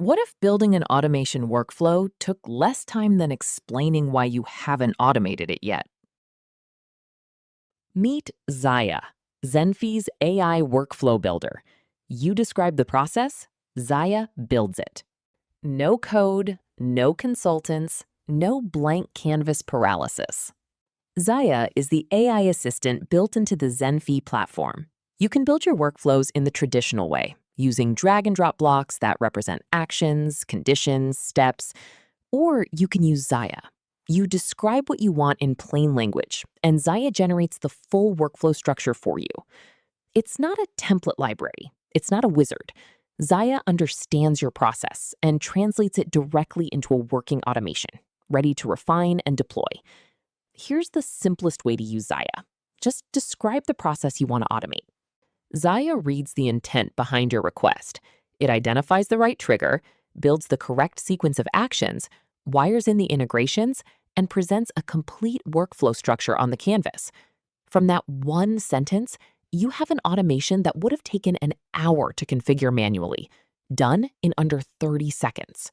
What if building an automation workflow took less time than explaining why you haven't automated it yet? Meet ZAIA, Zenphi's AI workflow builder. You describe the process, ZAIA builds it. No code, no consultants, no blank canvas paralysis. ZAIA is the AI assistant built into the Zenphi platform. You can build your workflows in the traditional way, using drag and drop blocks that represent actions, conditions, steps, or you can use ZAIA. You describe what you want in plain language, and ZAIA generates the full workflow structure for you. It's not a template library. It's not a wizard. ZAIA understands your process and translates it directly into a working automation, ready to refine and deploy. Here's the simplest way to use ZAIA. Just describe the process you want to automate. ZAIA reads the intent behind your request. It identifies the right trigger, builds the correct sequence of actions, wires in the integrations, and presents a complete workflow structure on the canvas. From that one sentence, you have an automation that would have taken an hour to configure manually, done in under 30 seconds.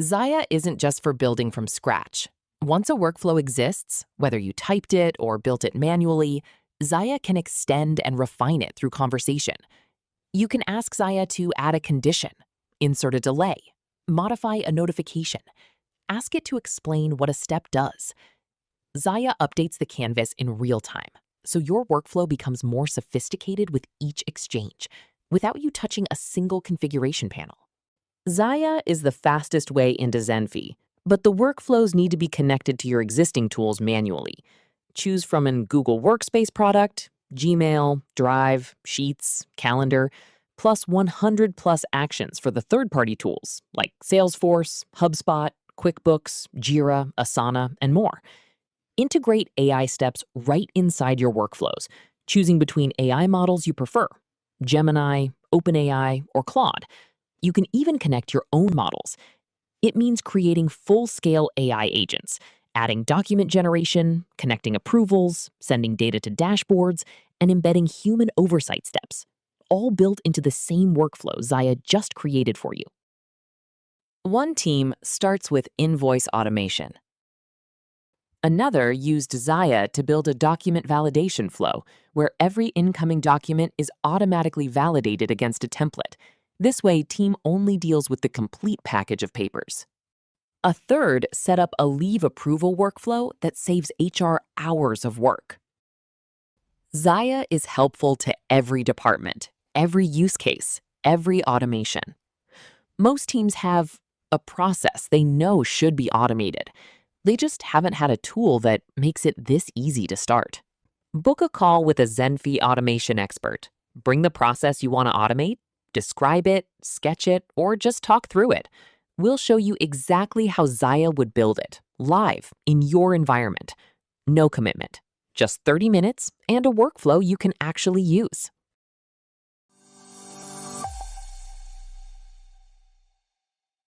ZAIA isn't just for building from scratch. Once a workflow exists, whether you typed it or built it manually, ZAIA can extend and refine it through conversation. You can ask ZAIA to add a condition, insert a delay, modify a notification. Ask it to explain what a step does. ZAIA updates the canvas in real time, so your workflow becomes more sophisticated with each exchange, without you touching a single configuration panel. ZAIA is the fastest way into Zenphi, but the workflows need to be connected to your existing tools manually. Choose from a Google Workspace product, Gmail, Drive, Sheets, Calendar, plus 100+ actions for the third-party tools like Salesforce, HubSpot, QuickBooks, Jira, Asana, and more. Integrate AI steps right inside your workflows, choosing between AI models you prefer, Gemini, OpenAI, or Claude. You can even connect your own models. It means creating full-scale AI agents, adding document generation, connecting approvals, sending data to dashboards, and embedding human oversight steps, all built into the same workflow ZAIA just created for you. One team starts with invoice automation. Another used ZAIA to build a document validation flow, where every incoming document is automatically validated against a template. This way, team only deals with the complete package of papers. A third set up a leave approval workflow that saves HR hours of work. ZAIA is helpful to every department, every use case, every automation. Most teams have a process they know should be automated. They just haven't had a tool that makes it this easy to start. Book a call with a Zenphi automation expert. Bring the process you want to automate, describe it, sketch it, or just talk through it. We'll show you exactly how ZAIA would build it, live, in your environment. No commitment, just 30 minutes and a workflow you can actually use.